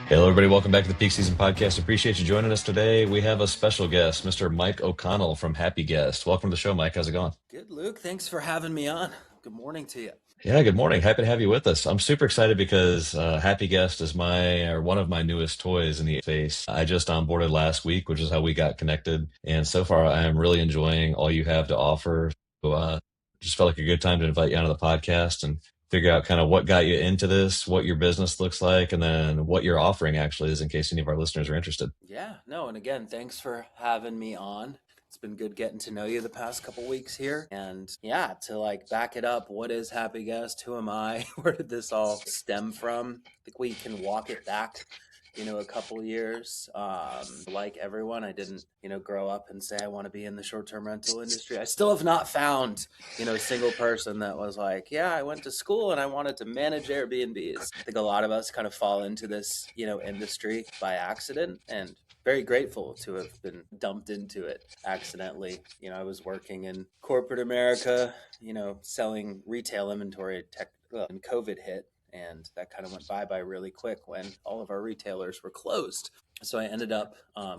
Hello, everybody. Welcome back to the Peak Season Podcast. Appreciate you joining us today. We have a special guest, Mr. Mike O'Connell from Happy Guest. Welcome to the show, Mike. How's it going? Good, Luke. Thanks for having me on. Good morning to you. Yeah, good morning. Happy to have you with us. I'm super excited because Happy Guest is one of my newest toys in the space. I just onboarded last week, which is how we got connected. And so far, I am really enjoying all you have to offer. So, just felt like a good time to invite you onto the podcast and figure out kind of what got you into this, what your business looks like, and then what your offering actually is in case any of our listeners are interested. Yeah, no, and again, thanks for having me on. It's been good getting to know you the past couple weeks here. And yeah, to like back it up, what is Happy Guest? Who am I? Where did this all stem from? I think we can walk it back, a couple years. Like everyone, I didn't, grow up and say I want to be in the short-term rental industry. I still have not found, a single person that was like, yeah, I went to school and I wanted to manage Airbnbs. I think a lot of us kind of fall into this, industry by accident, and very grateful to have been dumped into it accidentally. I was working in corporate America, selling retail inventory tech, and COVID hit. And that kind of went by really quick when all of our retailers were closed. So I ended up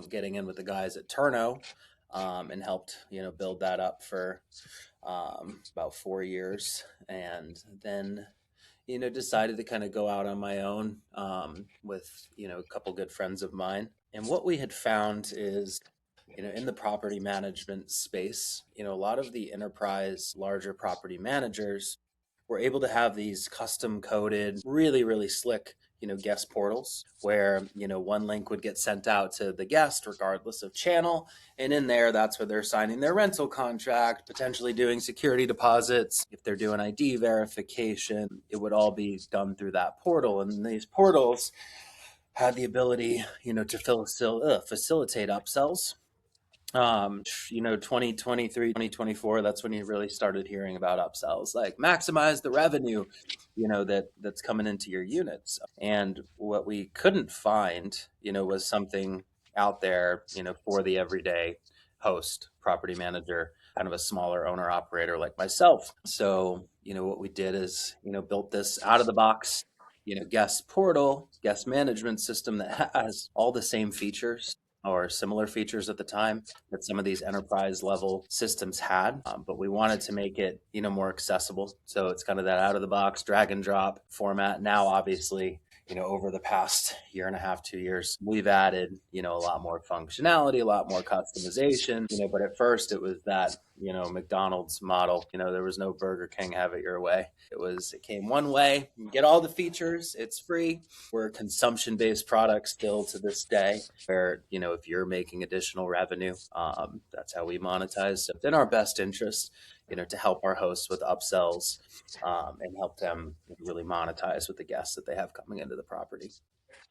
getting in with the guys at Turno and helped, build that up for about 4 years. And then, decided to kind of go out on my own with, a couple good friends of mine. And what we had found is, in the property management space, a lot of the enterprise, larger property managers were able to have these custom coded, really, really slick, guest portals where, one link would get sent out to the guest regardless of channel. And in there, that's where they're signing their rental contract, potentially doing security deposits. If they're doing ID verification, it would all be done through that portal. And these portals had the ability, to facilitate upsells. 2023, 2024, that's when you really started hearing about upsells, like maximize the revenue, that's coming into your units. And what we couldn't find, was something out there, for the everyday host, property manager, kind of a smaller owner operator like myself. So, what we did is, built this out of the box, guest portal, guest management system that has all the same features or similar features at the time that some of these enterprise level systems had. But we wanted to make it, more accessible. So it's kind of that out of the box drag and drop format. Now, obviously, over the past year and a half, 2 years, we've added, a lot more functionality, a lot more customization, but at first it was that, McDonald's model, there was no Burger King, have it your way. It came one way, you get all the features, it's free. We're a consumption-based product still to this day where, if you're making additional revenue, that's how we monetize. So it's in our best interest, to help our hosts with upsells and help them really monetize with the guests that they have coming into the property.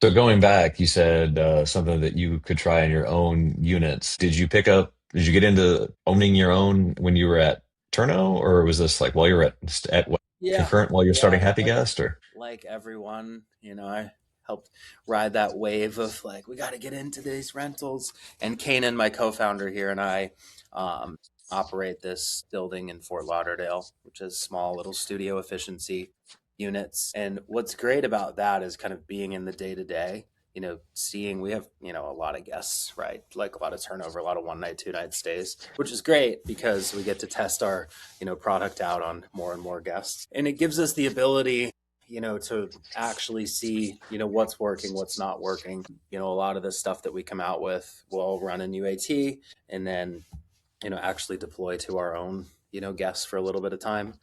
So going back, you said something that you could try in your own units. Did you get into owning your own when you were at Turno, or was this like while you were Yeah, concurrent while you're starting Happy like Guest, or? like everyone, I helped ride that wave of like, we got to get into these rentals. And Kane, my co-founder here, and I operate this building in Fort Lauderdale, which is small little studio efficiency units. And what's great about that is kind of being in the day to day, seeing we have, a lot of guests, right? Like a lot of turnover, a lot of 1 night, 2 night stays, which is great because we get to test our, product out on more and more guests. And it gives us the ability, to actually see, what's working, what's not working. A lot of the stuff that we come out with will run in UAT and then, actually deploy to our own, guests for a little bit of time,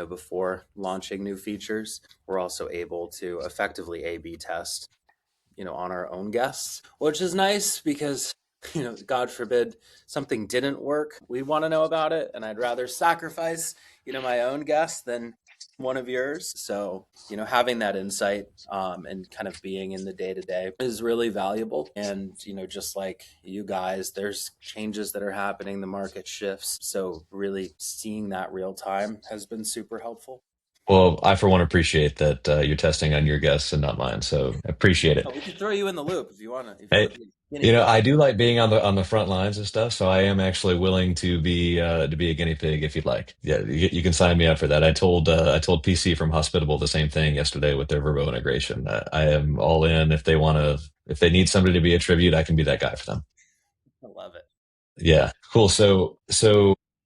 before launching new features. We're also able to effectively A/B test, on our own guests, which is nice because, God forbid something didn't work. We want to know about it. And I'd rather sacrifice, my own guests than one of yours. So, having that insight and kind of being in the day to day is really valuable. And, just like you guys, there's changes that are happening, the market shifts. So really seeing that real time has been super helpful. Well, I for one appreciate that you're testing on your guests and not mine, so I appreciate it. We can throw you in the loop if you want to. If you Hey, want to be a guinea pig. I do like being on the front lines and stuff, so I am actually willing to be a guinea pig if you'd like. Yeah, you can sign me up for that. I told PC from Hospitable the same thing yesterday with their Verbo integration. I am all in if they want to If they need somebody to be a tribute, I can be that guy for them. I love it. Yeah, cool. So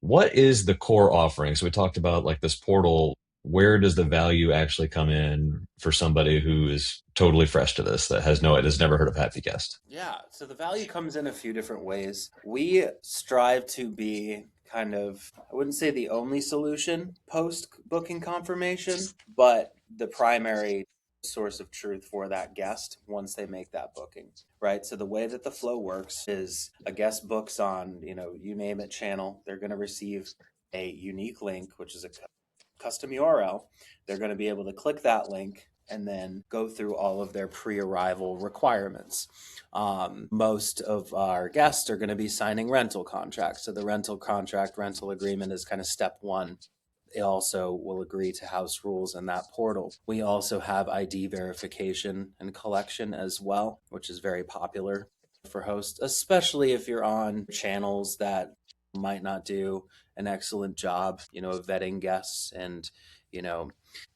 what is the core offering? So we talked about like this portal. Where does the value actually come in for somebody who is totally fresh to this, that has never heard of Happy Guest? Yeah, so the value comes in a few different ways. We strive to be kind of, I wouldn't say the only solution post booking confirmation, but the primary source of truth for that guest once they make that booking, right? So the way that the flow works is a guest books on, you name it channel, they're going to receive a unique link, which is a custom URL. They're going to be able to click that link and then go through all of their pre-arrival requirements. Most of our guests are going to be signing rental contracts. So the rental agreement is kind of step one. They also will agree to house rules in that portal. We also have ID verification and collection as well, which is very popular for hosts, especially if you're on channels that might not do an excellent job, of vetting guests. And, you know,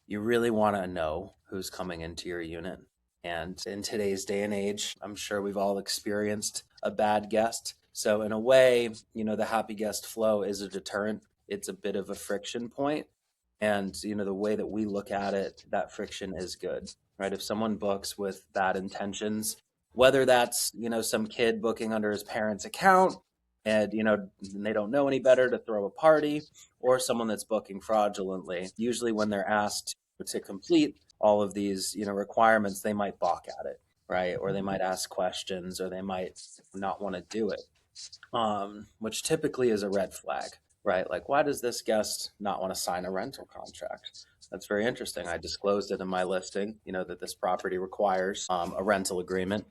you really want to know who's coming into your unit. And in today's day and age, I'm sure we've all experienced a bad guest. So in a way, the happy guest flow is a deterrent. It's a bit of a friction point. And, the way that we look at it, that friction is good, right? If someone books with bad intentions, whether that's, some kid booking under his parents' account and, they don't know any better to throw a party, or someone that's booking fraudulently, usually when they're asked to complete all of these, requirements, they might balk at it, right? Or they might ask questions, or they might not want to do it, which typically is a red flag, right? Like, why does this guest not want to sign a rental contract? That's very interesting. I disclosed it in my listing, that this property requires a rental agreement.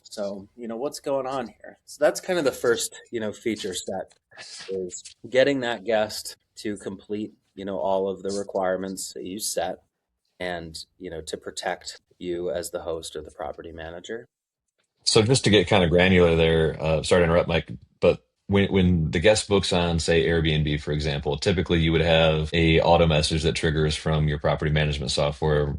So, what's going on here? So that's kind of the first, feature set, is getting that guest to complete, all of the requirements that you set, and, to protect you as the host or the property manager. So just to get kind of granular there, sorry to interrupt, Mike, but when the guest books on, say, Airbnb, for example, typically you would have a auto message that triggers from your property management software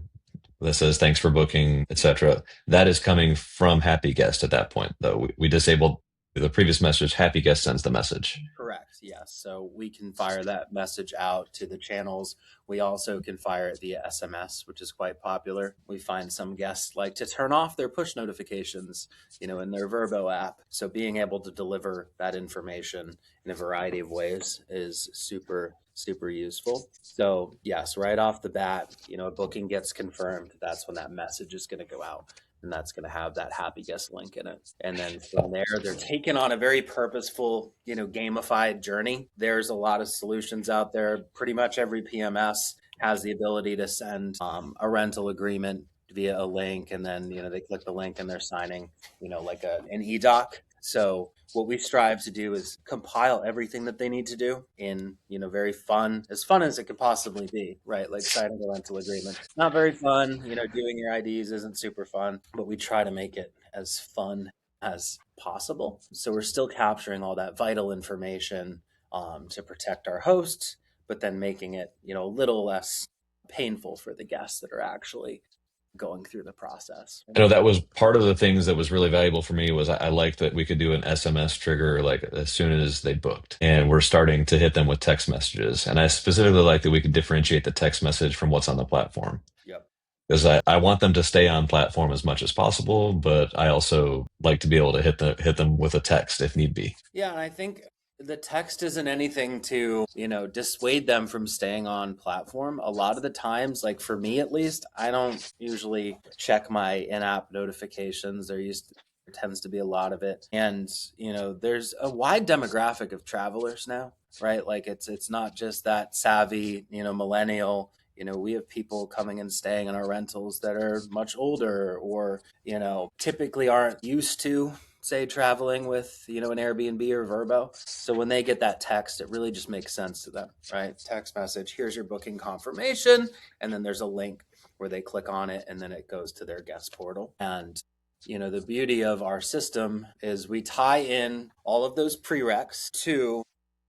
that says thanks for booking, etc. That is coming from Happy Guest at that point, though. We disabled the previous message. Happy Guest sends the message. Correct. Yes. So we can fire that message out to the channels. We also can fire it via SMS, which is quite popular. We find some guests like to turn off their push notifications, in their Verbo app. So being able to deliver that information in a variety of ways is super, super useful. So yes, right off the bat, a booking gets confirmed. That's when that message is going to go out, and that's going to have that happy guest link in it. And then from there, they're taken on a very purposeful, gamified journey. There's a lot of solutions out there. Pretty much every PMS has the ability to send a rental agreement via a link, and then they click the link and they're signing, like an e-doc. So what we strive to do is compile everything that they need to do in, very as fun as it could possibly be, right? Like signing a rental agreement. Not very fun, doing your IDs isn't super fun, but we try to make it as fun as possible. So we're still capturing all that vital information to protect our hosts, but then making it, a little less painful for the guests that are actually going through the process. I know that was part of the things that was really valuable for me was I liked that we could do an SMS trigger like as soon as they booked. And we're starting to hit them with text messages. And I specifically like that we could differentiate the text message from what's on the platform. Yep. Because I want them to stay on platform as much as possible, but I also like to be able to hit them with a text if need be. Yeah, and I think the text isn't anything to, dissuade them from staying on platform. A lot of the times, like for me at least, I don't usually check my in-app notifications. There tends to be a lot of it. And, there's a wide demographic of travelers now, right? Like it's not just that savvy, millennial. We have people coming and staying in our rentals that are much older, or, typically aren't used to, say, traveling with, an Airbnb or Verbo. So when they get that text, it really just makes sense to them, right? Text message, here's your booking confirmation. And then there's a link where they click on it, and then it goes to their guest portal. And the beauty of our system is we tie in all of those prereqs to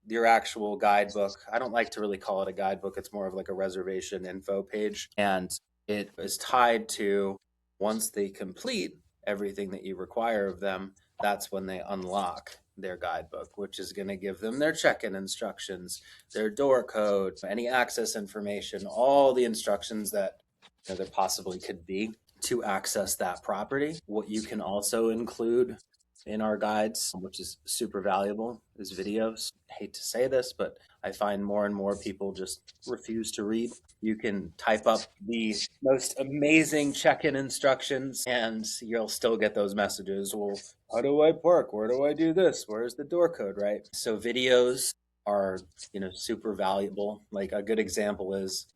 your actual guidebook. I don't like to really call it a guidebook. It's more of like a reservation info page. And it is tied to, once they complete everything that you require of them, that's when they unlock their guidebook, which is going to give them their check-in instructions, their door code, any access information, all the instructions that there possibly could be to access that property. What you can also include in our guides, which is super valuable, is videos. I hate to say this, but I find more and more people just refuse to read. You can type up the most amazing check-in instructions and you'll still get those messages. Well, how do I park? Where do I do this? Where's the door code, right? So videos are, super valuable. Like a good example is,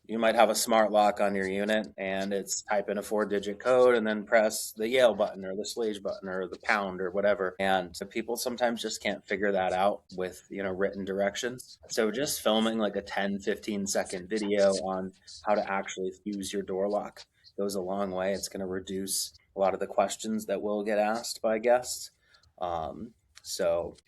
you might have a smart lock on your unit and it's type in a 4-digit code and then press the Yale button or the Slage button or the pound or whatever. And so people sometimes just can't figure that out with, written directions. So just filming like a 10-15 second video on how to actually use your door lock goes a long way. It's going to reduce a lot of the questions that will get asked by guests. And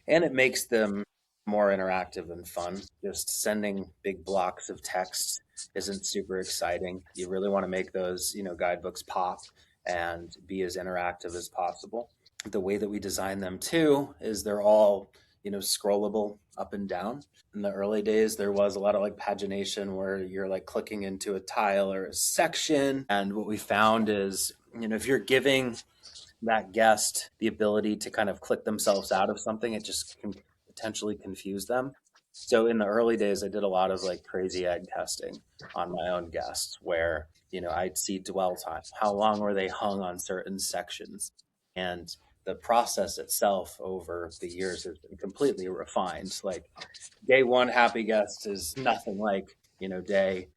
it makes them more interactive and fun. Just sending big blocks of text isn't super exciting. You really want to make those, guidebooks pop and be as interactive as possible. The way that we design them too is they're all, scrollable up and down. In the early days, there was a lot of like pagination where you're like clicking into a tile or a section. And what we found is, if you're giving that guest the ability to kind of click themselves out of something, it just can potentially confuse them. So in the early days, I did a lot of like crazy egg testing on my own guests where, I'd see dwell time. How long were they hung on certain sections? And the process itself over the years has been completely refined. Like day one happy guest is nothing like, day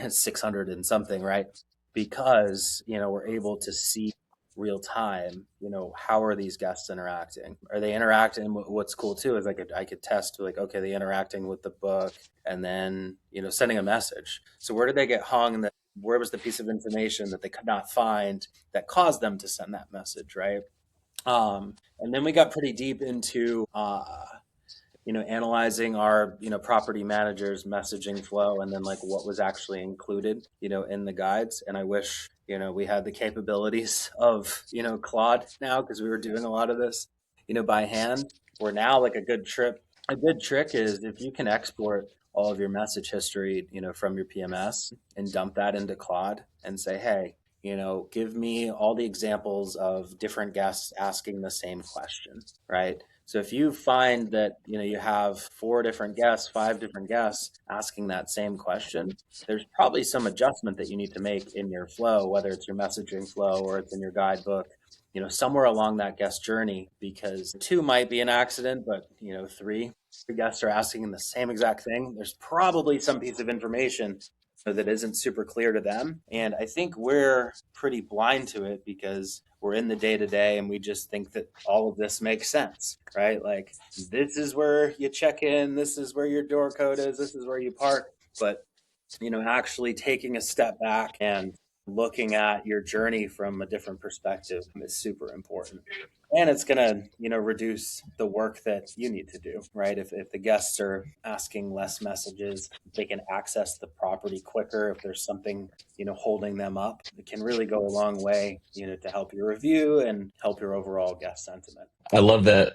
600 and something, right? Because, we're able to see real time, how are these guests interacting? Are they interacting? What's cool too is I could test like, okay, they interacting with the book and then, sending a message. So where did they get hung? Where was the piece of information that they could not find that caused them to send that message, right? And then we got pretty deep into, analyzing our, property managers' messaging flow and then like what was actually included, in the guides. And I wish, we had the capabilities of, Claude now because we were doing a lot of this, by hand. Where now like a good trick is if you can export all of your message history, from your PMS and dump that into Claude and say, hey, give me all the examples of different guests asking the same question, right? So if you find that, you have 4 different guests, 5 different guests asking that same question, there's probably some adjustment that you need to make in your flow, whether it's your messaging flow or it's in your guidebook, somewhere along that guest journey, because 2 might be an accident, but, 3 guests are asking the same exact thing. There's probably some piece of information that isn't super clear to them. And I think we're pretty blind to it because we're in the day to day and we just think that all of this makes sense, right? Like this is where you check in, this is where your door code is, this is where you park. But, actually taking a step back and looking at your journey from a different perspective is super important. And it's going to, reduce the work that you need to do, right? If the guests are asking less messages, they can access the property quicker. If there's something, holding them up, it can really go a long way, to help your review and help your overall guest sentiment. I love that.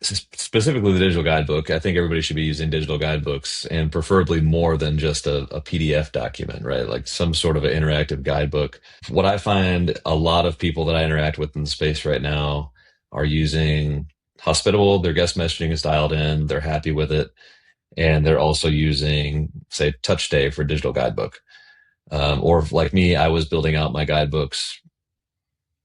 Specifically the digital guidebook. I think everybody should be using digital guidebooks and preferably more than just a PDF document, right? Like some sort of an interactive guidebook. What I find a lot of people that I interact with in the space right now are using hospitable, their guest messaging is dialed in, they're happy with it, and they're also using, say, TouchStay for digital guidebook. Or like me, I was building out my guidebooks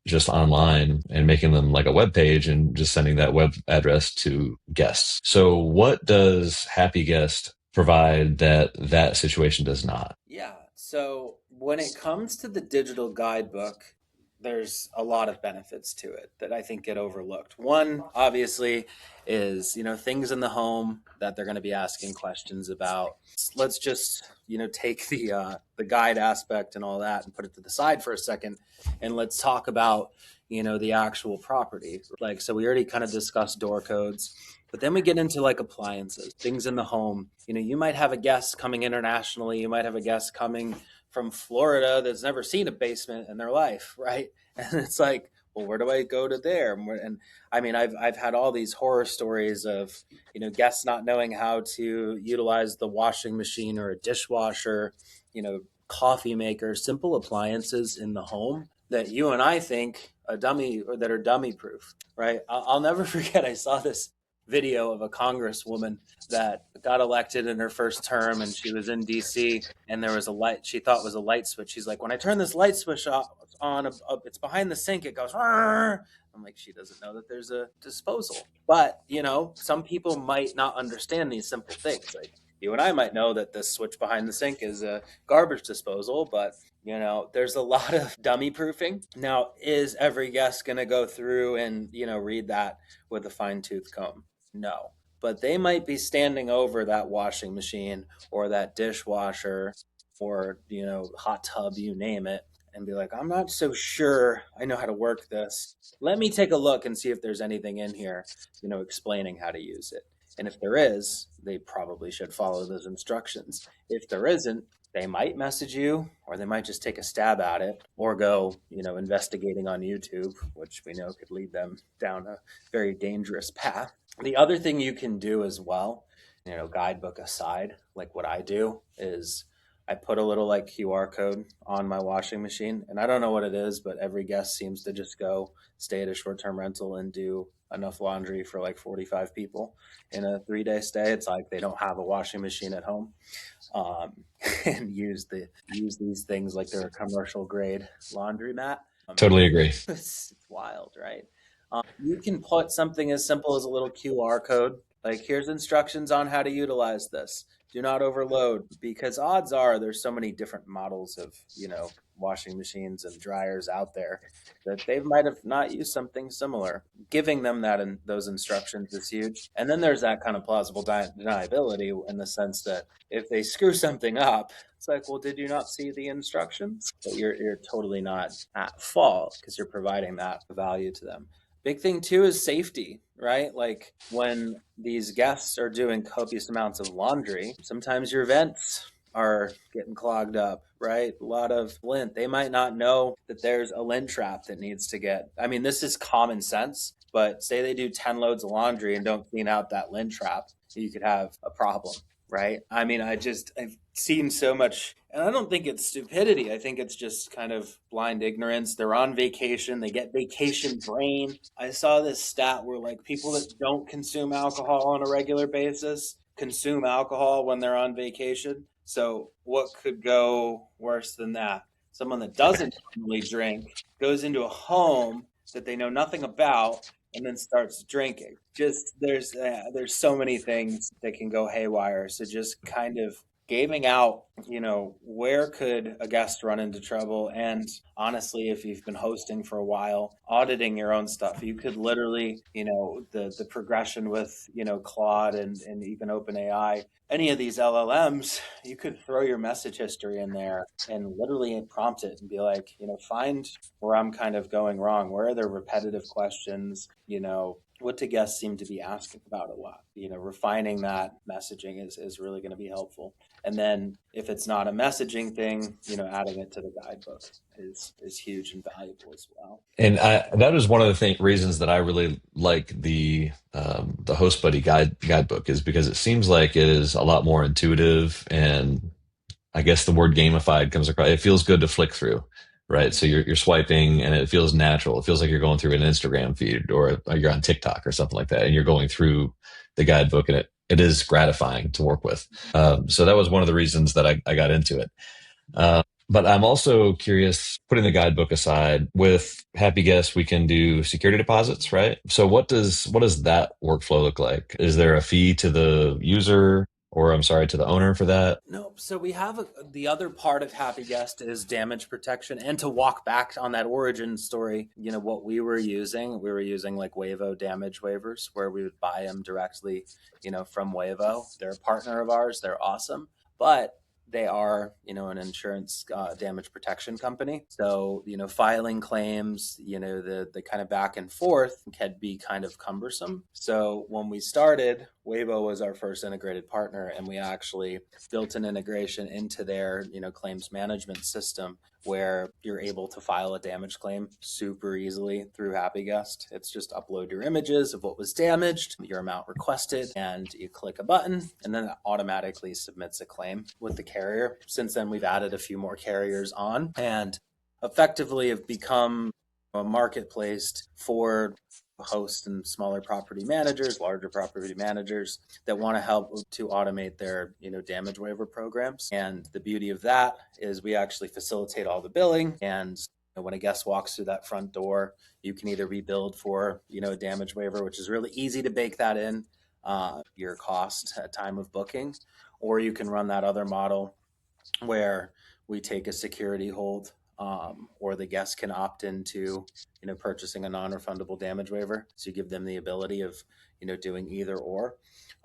just online and making them like a web page and just sending that web address to guests. So what does Happy Guest provide that that situation does not? Yeah. So when it comes to the digital guidebook, there's a lot of benefits to it that I think get overlooked. One, obviously, is, things in the home that they're going to be asking questions about. Let's just, take the guide aspect and all that and put it to the side for a second. And let's talk about, the actual property. Like, so we already kind of discussed door codes. But then we get into like appliances, things in the home. You might have a guest coming internationally. You might have a guest coming from Florida that's never seen a basement in their life, right? And it's like, well, where do I go to there? And I mean, I've had all these horror stories of, guests not knowing how to utilize the washing machine or a dishwasher, coffee maker, simple appliances in the home that you and I think a dummy or that are dummy proof, right? I'll never forget. I saw this video of a congresswoman that got elected in her first term, and she was in DC, and there was a light she thought was a light switch. She's like, when I turn this light switch on, it's behind the sink, it goes. Rrr. I'm like, she doesn't know that there's a disposal. But some people might not understand these simple things. Like, you and I might know that this switch behind the sink is a garbage disposal, but there's a lot of dummy proofing. Now, is every guest going to go through and read that with a fine tooth comb? No, but they might be standing over that washing machine or that dishwasher or hot tub, you name it, and be like, I'm not so sure I know how to work this. Let me take a look and see if there's anything in here explaining how to use it. And if there is, they probably should follow those instructions. If there isn't, they might message you, or they might just take a stab at it, or go investigating on YouTube, which we know could lead them down a very dangerous path. The other thing you can do as well, guidebook aside, like what I do is I put a little like QR code on my washing machine, and I don't know what it is, but every guest seems to just go stay at a short-term rental and do enough laundry for like 45 people in a 3-day stay. It's like they don't have a washing machine at home, and use these things like they're a commercial grade laundromat. Totally agree. It's wild, right? You can put something as simple as a little QR code. Like, here's instructions on how to utilize this. Do not overload, because odds are there's so many different models of, washing machines and dryers out there that they might have not used something similar. Giving them that and those instructions is huge. And then there's that kind of plausible deniability in the sense that if they screw something up, it's like, well, did you not see the instructions? But you're totally not at fault because you're providing that value to them. Big thing too is safety, right? Like, when these guests are doing copious amounts of laundry, sometimes your vents are getting clogged up, right? A lot of lint. They might not know that there's a lint trap that needs to I mean, this is common sense, but say they do 10 loads of laundry and don't clean out that lint trap, you could have a problem, right? I mean, I've seen so much, and I don't think it's stupidity. I think it's just kind of blind ignorance. They're on vacation, they get vacation brain. I saw this stat where, like, people that don't consume alcohol on a regular basis consume alcohol when they're on vacation. So what could go worse than that? Someone that doesn't normally drink goes into a home that they know nothing about and then starts drinking. Just there's so many things that can go haywire. So just kind of gaming out, where could a guest run into trouble? And honestly, if you've been hosting for a while, auditing your own stuff, you could literally, the progression with, Claude and even OpenAI, any of these LLMs, you could throw your message history in there and literally prompt it and be like, find where I'm kind of going wrong. Where are there repetitive questions? What do guests seem to be asking about a lot? Refining that messaging is really going to be helpful. And then if it's not a messaging thing, adding it to the guidebook is huge and valuable as well. And that is one of the reasons that I really like the Host Buddy guidebook, is because it seems like it is a lot more intuitive, and I guess the word gamified comes across. It feels good to flick through, right? So you're swiping and it feels natural. It feels like you're going through an Instagram feed, or you're on TikTok or something like that, and you're going through the guidebook, and it is gratifying to work with. So that was one of the reasons that I got into it. But I'm also curious, putting the guidebook aside, with happy guests, we can do security deposits, right? So what does that workflow look like? Is there a fee to the user, or I'm sorry, to the owner for that? No, so we have the other part of Happy Guest is damage protection. And to walk back on that origin story, what we were using like Wavo damage waivers, where we would buy them directly, from Wavo. They're a partner of ours. They're awesome. But they are, an insurance damage protection company. So, filing claims, the kind of back and forth can be kind of cumbersome. So when we started, Weibo was our first integrated partner, and we actually built an integration into their, claims management system where you're able to file a damage claim super easily through HappyGuest. It's just upload your images of what was damaged, your amount requested, and you click a button, and then it automatically submits a claim with the carrier. Since then, we've added a few more carriers on and effectively have become a marketplace for hosts and smaller property managers, larger property managers that want to help to automate their, damage waiver programs. And the beauty of that is we actually facilitate all the billing. And when a guest walks through that front door, you can either be billed for, a damage waiver, which is really easy to bake that in your cost at time of booking, or you can run that other model where we take a security hold, or the guest can opt into, purchasing a non-refundable damage waiver. So you give them the ability of, doing either or.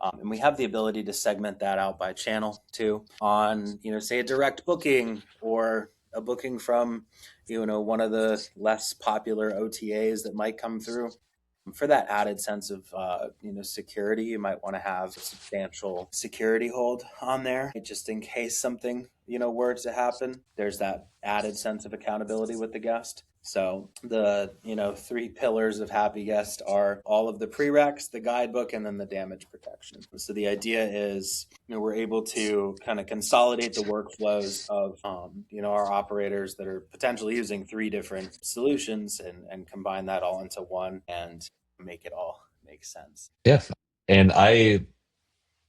And we have the ability to segment that out by channel too on, say a direct booking or a booking from, one of the less popular OTAs that might come through. For that added sense of security, you might want to have a substantial security hold on there just in case something were to happen. There's that added sense of accountability with the guest. So the 3 pillars of Happy Guest are all of the prereqs, the guidebook, and then the damage protection. So the idea is we're able to kind of consolidate the workflows of our operators that are potentially using 3 different solutions and combine that all into one and make it all make sense. Yeah. And I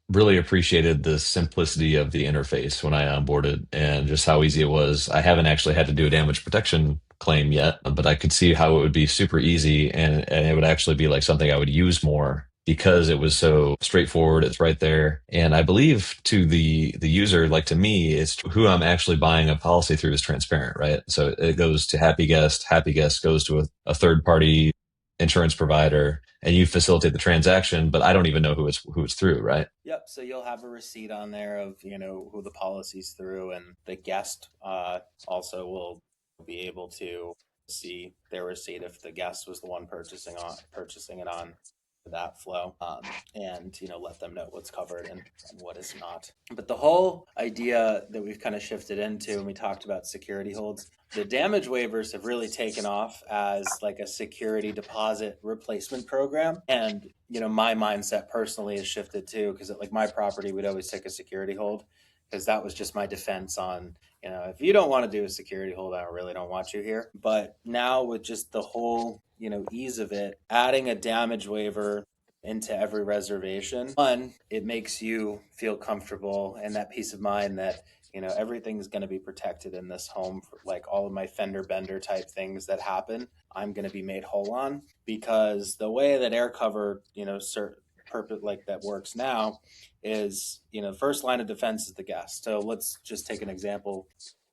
really appreciated the simplicity of the interface when I onboarded and just how easy it was. I haven't actually had to do a damage protection claim yet, but I could see how it would be super easy and it would actually be like something I would use more because it was so straightforward. It's right there. And I believe to the user, like to me, it's who I'm actually buying a policy through is transparent, right? So it goes to Happy Guest. Happy Guest goes to a third party insurance provider and you facilitate the transaction, but I don't even know who it's through, right? Yep. So you'll have a receipt on there of who the policy's through, and the guest also will be able to see their receipt if the guest was the one purchasing it on that flow, and let them know what's covered and what is not. But the whole idea that we've kind of shifted into, and we talked about security holds, the damage waivers have really taken off as like a security deposit replacement program. And my mindset personally has shifted too, because at like my property we'd always take a security hold because that was just my defense on, if you don't want to do a security hold, I really don't want you here. But now with just the whole ease of it, adding a damage waiver into every reservation, one, it makes you feel comfortable and that peace of mind that everything's going to be protected in this home. For, like all of my fender bender type things that happen, I'm going to be made whole on, because the way that air cover purpose like that works now is first line of defense is the guest. So let's just take an example.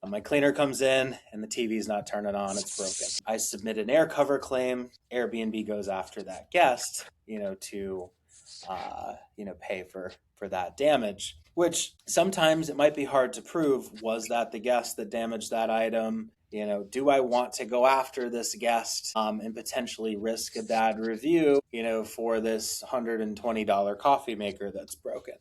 My cleaner comes in and the TV's not turning on, it's broken. I submit an air cover claim. Airbnb goes after that guest, to pay for that damage, which sometimes it might be hard to prove. Was that the guest that damaged that item? Do I want to go after this guest and potentially risk a bad review, for this $120 coffee maker that's broken?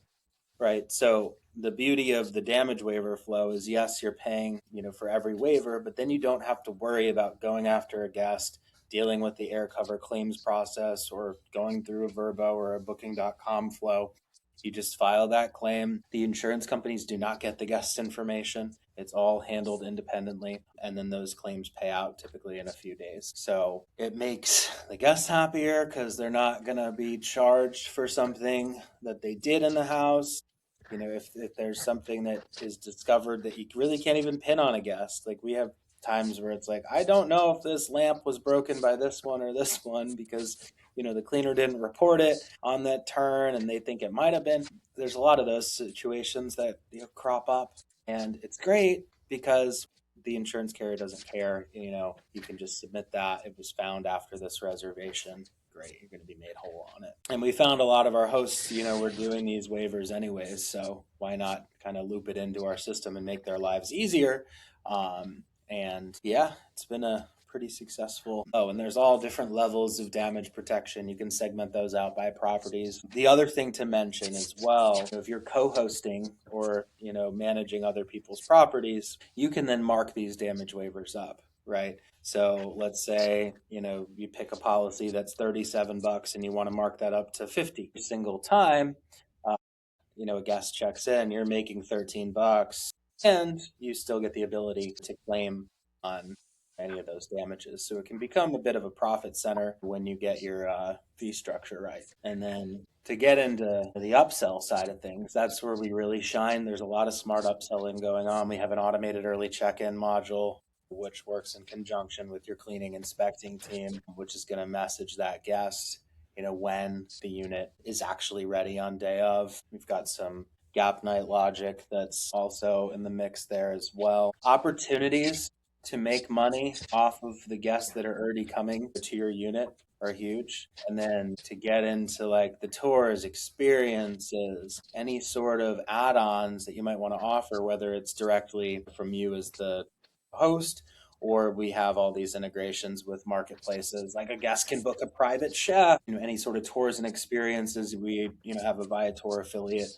Right. So the beauty of the damage waiver flow is, yes, you're paying, for every waiver, but then you don't have to worry about going after a guest, dealing with the air cover claims process, or going through a Verbo or a booking.com flow. You just file that claim. The insurance companies do not get the guest information. It's all handled independently. And then those claims pay out typically in a few days. So it makes the guests happier because they're not going to be charged for something that they did in the house. If there's something that is discovered that you really can't even pin on a guest, like we have times where it's like, I don't know if this lamp was broken by this one or this one because, the cleaner didn't report it on that turn and they think it might have been. There's a lot of those situations that crop up, and it's great because the insurance carrier doesn't care. You can just submit that. It was found after this reservation. great. You're going to be made whole on it. And we found a lot of our hosts, were doing these waivers anyways. So why not kind of loop it into our system and make their lives easier? And yeah, it's been a pretty successful. Oh, and there's all different levels of damage protection. You can segment those out by properties. The other thing to mention as well, if you're co-hosting or, managing other people's properties, you can then mark these damage waivers up, right? So let's say, you pick a policy that's $37 and you want to mark that up to 50 every single time. A guest checks in, you're making $13 and you still get the ability to claim on any of those damages. So it can become a bit of a profit center when you get your fee structure right. And then to get into the upsell side of things, that's where we really shine. There's a lot of smart upselling going on. We have an automated early check-in module, which works in conjunction with your cleaning inspecting team, which is going to message that guest when the unit is actually ready on day of. We've got some gap night logic that's also in the mix there as well. Opportunities to make money off of the guests that are already coming to your unit are huge. And then to get into like the tours, experiences, any sort of add-ons that you might want to offer, whether it's directly from you as the host, or we have all these integrations with marketplaces, like a guest can book a private chef, any sort of tours and experiences. We, have a Viator affiliate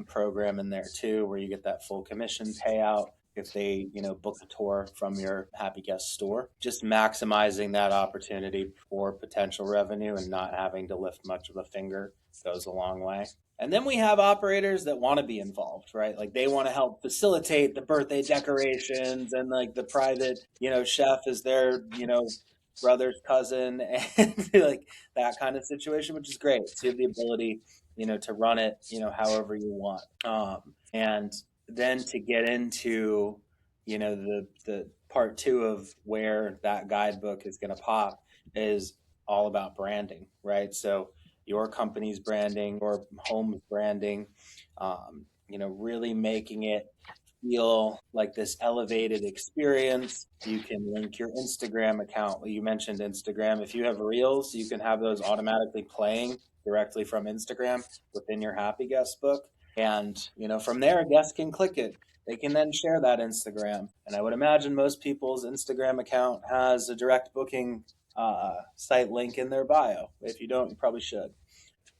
program in there too, where you get that full commission payout if they, book a tour from your Happy Guest store. Just maximizing that opportunity for potential revenue and not having to lift much of a finger goes a long way. And then we have operators that want to be involved, right? Like they want to help facilitate the birthday decorations and like the private, chef is their, brother's cousin and like that kind of situation, which is great. So you have the ability, to run it, however you want. And then to get into, the part two of where that guidebook is going to pop is all about branding, right? So your company's branding or home's branding, really making it feel like this elevated experience. You can link your Instagram account. You mentioned Instagram. If you have Reels, you can have those automatically playing directly from Instagram within your Happy Guest book. And, from there, a guest can click it. They can then share that Instagram. And I would imagine most people's Instagram account has a direct booking site link in their bio. If you don't, you probably should.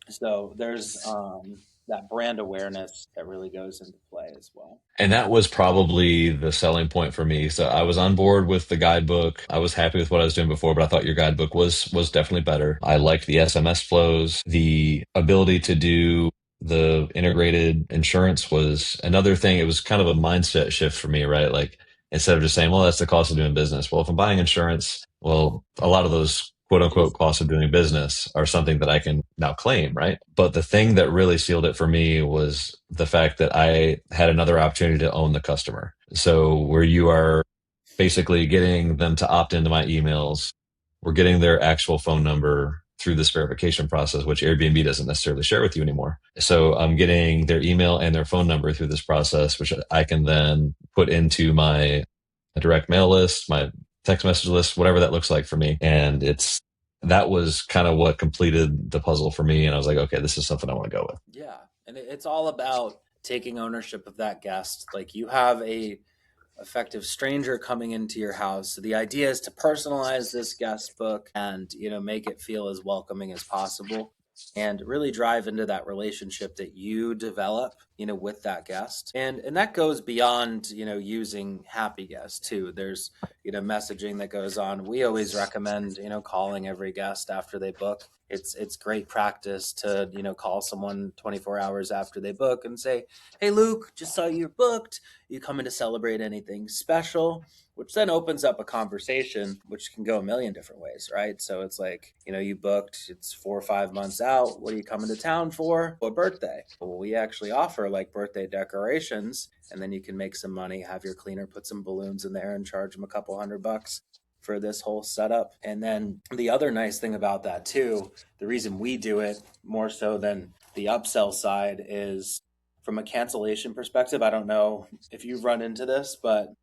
So there's that brand awareness that really goes into play as well. And that was probably the selling point for me. So I was on board with the guidebook. I was happy with what I was doing before, but I thought your guidebook was definitely better. I liked the SMS flows, the ability to do the integrated insurance was another thing. It was kind of a mindset shift for me, right? Like instead of just saying, well, that's the cost of doing business. Well, if I'm buying insurance, well, a lot of those quote unquote costs of doing business are something that I can now claim, right? But the thing that really sealed it for me was the fact that I had another opportunity to own the customer. So where you are basically getting them to opt into my emails, we're getting their actual phone number through this verification process, which Airbnb doesn't necessarily share with you anymore. So I'm getting their email and their phone number through this process, which I can then put into my direct mail list, my text message list, whatever that looks like for me. And that was kind of what completed the puzzle for me. And I was like, okay, this is something I want to go with. Yeah. And it's all about taking ownership of that guest. Like you have a effective stranger coming into your house. So the idea is to personalize this guest book and, make it feel as welcoming as possible and really drive into that relationship that you develop, with that guest. And that goes beyond, using Happy Guest too. There's, messaging that goes on. We always recommend, calling every guest after they book. It's great practice to, call someone 24 hours after they book and say, hey, Luke, just saw you're booked. You coming to celebrate anything special? Which then opens up a conversation, which can go a million different ways, right? So it's like, you booked, it's 4 or 5 months out. What are you coming to town for? What birthday? Well, we actually offer like birthday decorations, and then you can make some money, have your cleaner put some balloons in there and charge them a couple $100 for this whole setup. And then the other nice thing about that too, the reason we do it more so than the upsell side is from a cancellation perspective. I don't know if you've run into this, but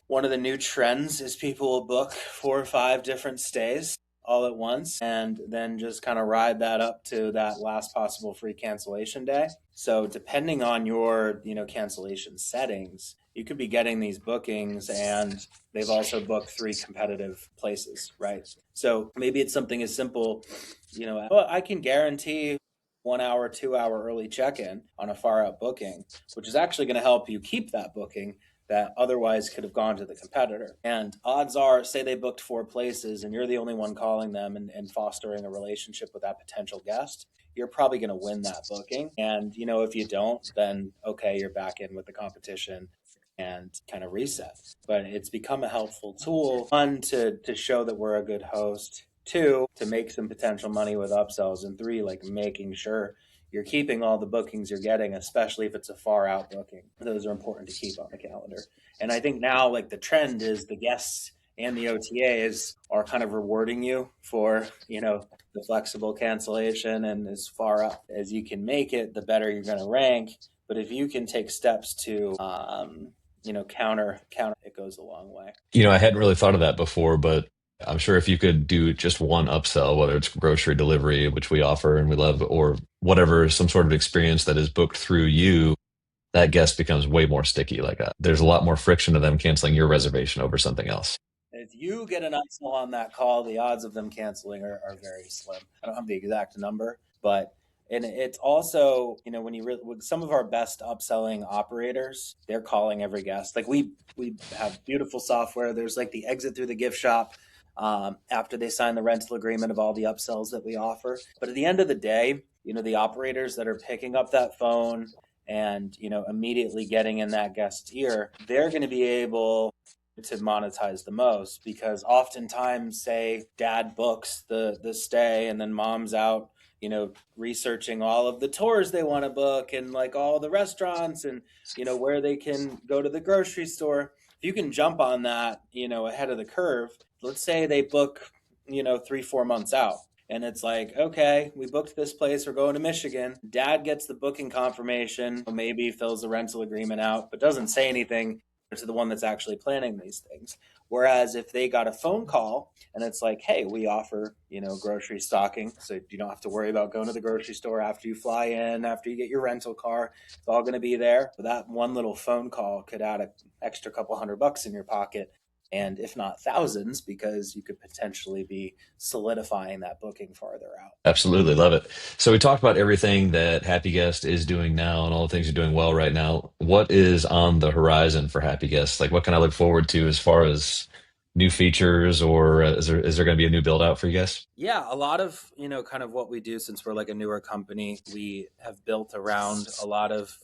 one of the new trends is people will book 4 or 5 different stays all at once and then just kind of ride that up to that last possible free cancellation day. So depending on your, cancellation settings, you could be getting these bookings and they've also booked 3 competitive places, right? So maybe it's something as simple, well, I can guarantee 1 hour, 2 hour early check-in on a far out booking, which is actually going to help you keep that booking that otherwise could have gone to the competitor. And odds are, say they booked 4 places and you're the only one calling them and fostering a relationship with that potential guest, you're probably going to win that booking. And, if you don't, then okay, you're back in with the competition and kind of reset. But it's become a helpful tool, one, to show that we're a good host, 2, to make some potential money with upsells, and 3, like making sure you're keeping all the bookings you're getting, especially if it's a far out booking. Those are important to keep on the calendar. And I think now, like, the trend is the guests and the OTAs are kind of rewarding you for, the flexible cancellation, and as far up as you can make it, the better you're going to rank. But if you can take steps to, counter, it goes a long way. I hadn't really thought of that before, but I'm sure if you could do just one upsell, whether it's grocery delivery, which we offer and we love, or whatever, some sort of experience that is booked through you, that guest becomes way more sticky. Like there's a lot more friction to them canceling your reservation over something else. If you get an upsell on that call, the odds of them canceling are very slim. I don't have the exact number, but and it's also, with some of our best upselling operators, they're calling every guest. Like we have beautiful software. There's like the exit through the gift shop after they sign the rental agreement of all the upsells that we offer. But at the end of the day, the operators that are picking up that phone and, immediately getting in that guest's ear, they're going to be able to monetize the most, because oftentimes, say dad books the stay and then mom's out researching all of the tours they want to book and like all the restaurants and where they can go to the grocery store. If you can jump on that ahead of the curve, let's say they book 3-4 months out, and it's like, okay, we booked this place, we're going to Michigan. Dad gets the booking confirmation, maybe fills the rental agreement out, but doesn't say anything to the one that's actually planning these things. Whereas if they got a phone call and it's like, hey, we offer, grocery stocking, so you don't have to worry about going to the grocery store after you fly in, after you get your rental car. It's all going to be there. But that one little phone call could add an extra couple $100 in your pocket, and if not thousands, because you could potentially be solidifying that booking farther out. Absolutely. Love it. So we talked about everything that Happy Guest is doing now and all the things you're doing well right now. What is on the horizon for Happy Guest? Like, what can I look forward to as far as new features, or is there going to be a new build out for you guys? Yeah, a lot of, kind of what we do, since we're like a newer company, we have built around a lot of,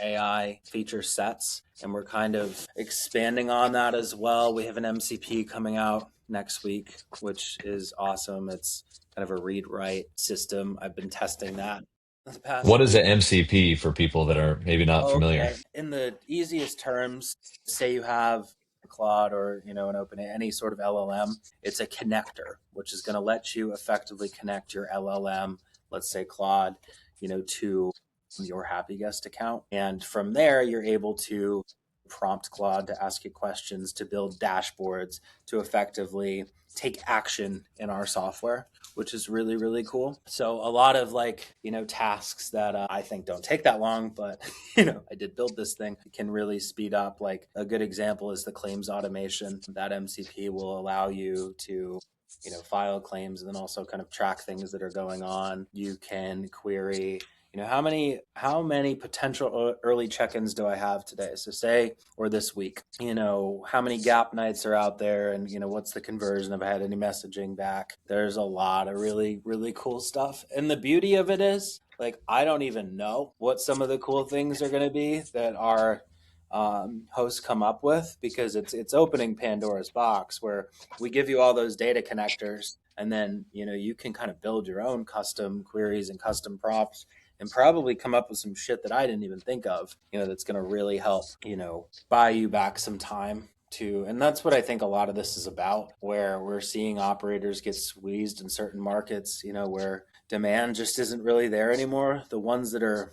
AI feature sets, and we're kind of expanding on that as well. We have an MCP coming out next week, which is awesome. It's kind of a read write system. I've been testing that the past What is week. the MCP for people that are maybe not familiar? Okay. In the easiest terms, say you have Claude or an open any sort of LLM, it's a connector, which is going to let you effectively connect your LLM, let's say Claude, to your Happy Guest account. And from there, you're able to prompt Claude to ask you questions, to build dashboards, to effectively take action in our software, which is really, really cool. So a lot of tasks that I think don't take that long, but, I did build this thing, can really speed up. Like a good example is the claims automation. That MCP will allow you to file claims and then also kind of track things that are going on. You can query, how many potential early check-ins do I have today? So say, or this week, how many gap nights are out there, and what's the conversion? Have I had any messaging back? There's a lot of really, really cool stuff. And the beauty of it is, like, I don't even know what some of the cool things are going to be that our hosts come up with, because it's opening Pandora's box, where we give you all those data connectors, and then you can kind of build your own custom queries and custom prompts, and probably come up with some shit that I didn't even think of, that's going to really help, buy you back some time too. And that's what I think a lot of this is about, where we're seeing operators get squeezed in certain markets, where demand just isn't really there anymore. The ones that are,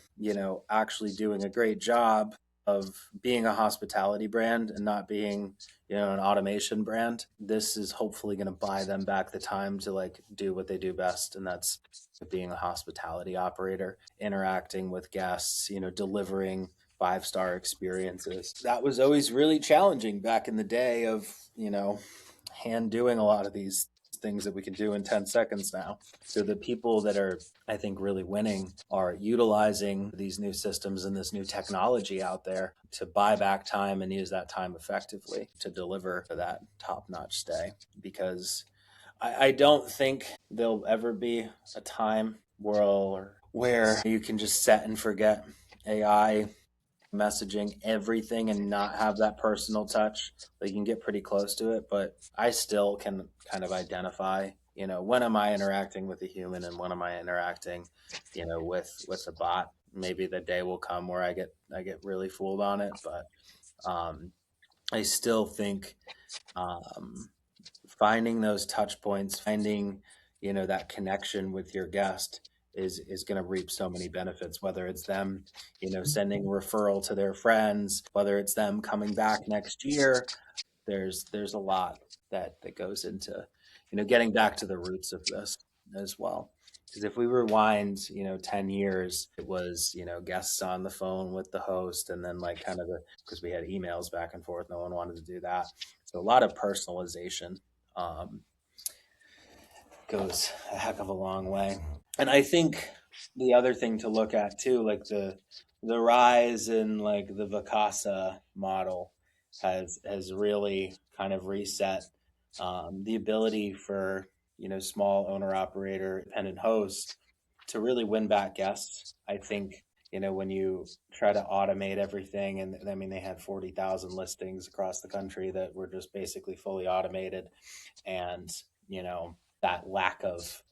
actually doing a great job of being a hospitality brand and not being, an automation brand. This is hopefully going to buy them back the time to like do what they do best, and that's being a hospitality operator, interacting with guests, delivering five-star experiences. That was always really challenging back in the day of, hand doing a lot of these things that we can do in 10 seconds now. So the people that are, I think, really winning are utilizing these new systems and this new technology out there to buy back time and use that time effectively to deliver that top-notch stay. Because I don't think there'll ever be a time where you can just set and forget AI messaging everything and not have that personal touch. Like, you can get pretty close to it, but I still can kind of identify, when am I interacting with a human and when am I interacting, with a bot. Maybe the day will come where I get really fooled on it, but I still think finding those touch points, finding, that connection with your guest is going to reap so many benefits, whether it's them, sending referral to their friends, whether it's them coming back next year. There's a lot that goes into, getting back to the roots of this as well. Because if we rewind, 10 years, it was, guests on the phone with the host, and then like kind of because we had emails back and forth, no one wanted to do that. So a lot of personalization um, goes a heck of a long way. And I think the other thing to look at too, like the rise in like the Vacasa model has really kind of reset the ability for, small owner operator independent hosts to really win back guests. I think, when you try to automate everything, and I mean, they had 40,000 listings across the country that were just basically fully automated, and that lack of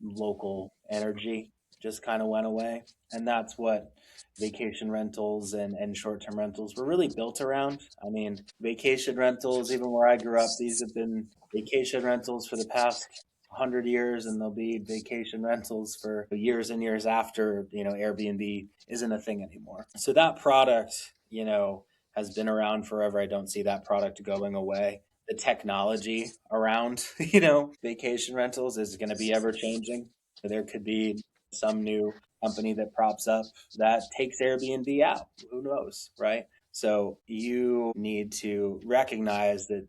local energy just kind of went away. And that's what vacation rentals and short-term rentals were really built around. I mean, vacation rentals, even where I grew up, these have been vacation rentals for the past 100 years, and they'll be vacation rentals for years and years after, Airbnb isn't a thing anymore. So that product, has been around forever. I don't see that product going away. The technology around, vacation rentals is going to be ever changing. There could be some new company that props up that takes Airbnb out. Who knows, right? So you need to recognize that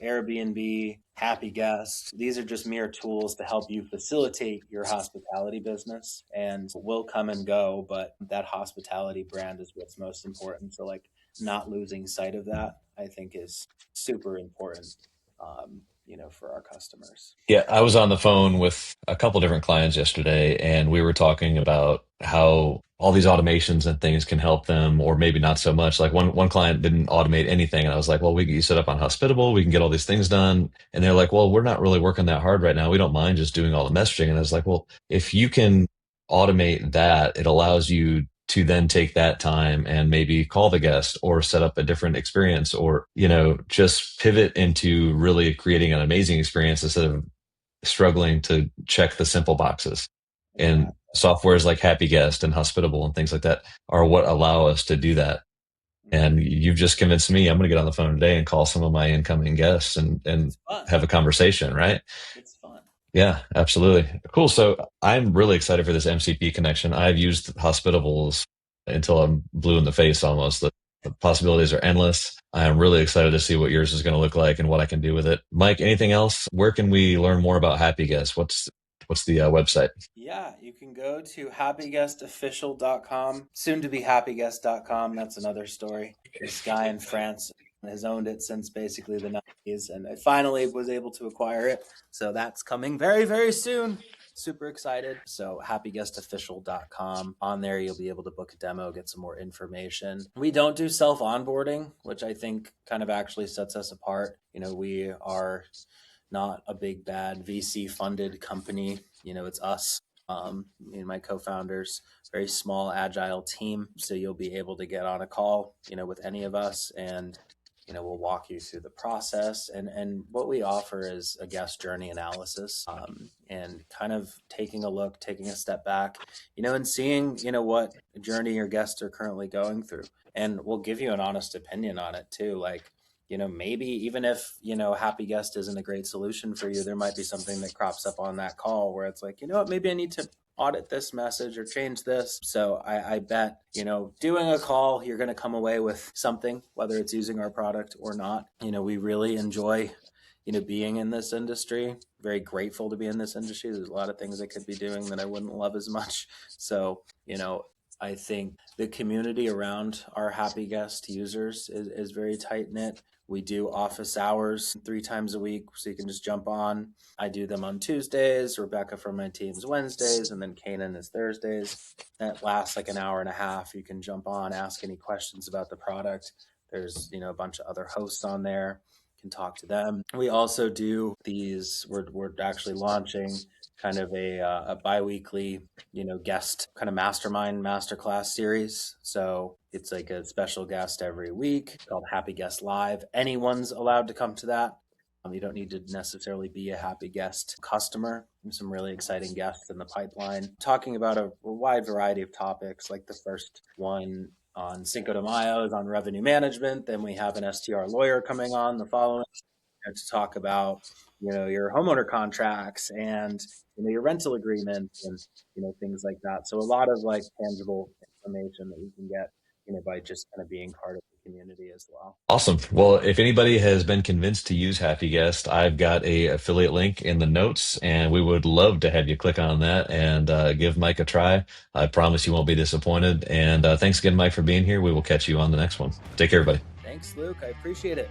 Airbnb, Happy Guest, these are just mere tools to help you facilitate your hospitality business, and will come and go, but that hospitality brand is what's most important. So like, not losing sight of that, I think, is super important, for our customers. Yeah, I was on the phone with a couple different clients yesterday, and we were talking about how all these automations and things can help them, or maybe not so much. Like one client didn't automate anything, and I was like, "Well, we can get you set up on Hospitable. We can get all these things done." And they're like, "Well, we're not really working that hard right now. We don't mind just doing all the messaging." And I was like, "Well, if you can automate that, it allows you to then take that time and maybe call the guest or set up a different experience, or just pivot into really creating an amazing experience instead of struggling to check the simple boxes." And Exactly. softwares like Happy Guest and Hospitable and things like that are what allow us to do that. Mm-hmm. And you've just convinced me. I'm going to get on the phone today and call some of my incoming guests and It's fun. have a conversation, right? It's fun. Yeah, absolutely. Cool. So I'm really excited for this MCP connection. I've used Hospitables until I'm blue in the face almost. The possibilities are endless. I'm really excited to see what yours is going to look like and what I can do with it. Mike, anything else? Where can we learn more about Happy Guest? What's the website? Yeah, you can go to happyguestofficial.com, soon to be happyguest.com. That's another story. This guy in France has owned it since basically the 90s, and I finally was able to acquire it. So that's coming very, very soon. Super excited. So happyguestofficial.com. On there, you'll be able to book a demo, get some more information. We don't do self onboarding, which I think kind of actually sets us apart. We are not a big bad VC funded company. It's us, me and my co-founders, very small agile team. So you'll be able to get on a call, with any of us, and we'll walk you through the process. And what we offer is a guest journey analysis, and kind of taking a step back, and seeing, what journey your guests are currently going through. And we'll give you an honest opinion on it too. Like, maybe even if, happy guest isn't a great solution for you, there might be something that crops up on that call where it's like, what, maybe I need to audit this message or change this. So I bet, doing a call, you're going to come away with something, whether it's using our product or not. We really enjoy, being in this industry. Very grateful to be in this industry. There's a lot of things I could be doing that I wouldn't love as much. So, I think the community around our happy guest users is very tight knit. We do office hours 3 times a week, so you can just jump on. I do them on Tuesdays, Rebecca from my team's Wednesdays, and then Kanan is Thursdays. That lasts like an hour and a half. You can jump on, ask any questions about the product. There's, a bunch of other hosts on there. You can talk to them. We also do these, we're actually launching kind of a bi-weekly, guest kind of mastermind masterclass series. So it's like a special guest every week called Happy Guest Live. Anyone's allowed to come to that. You don't need to necessarily be a happy guest customer. There's some really exciting guests in the pipeline talking about a wide variety of topics. Like the first one on Cinco de Mayo is on revenue management. Then we have an STR lawyer coming on the following to talk about, your homeowner contracts and, your rental agreements and, things like that. So a lot of like tangible information that you can get, by just kind of being part of the community as well. Awesome. Well, if anybody has been convinced to use Happy Guest, I've got a affiliate link in the notes, and we would love to have you click on that and give Mike a try. I promise you won't be disappointed. And thanks again, Mike, for being here. We will catch you on the next one. Take care, everybody. Thanks, Luke. I appreciate it.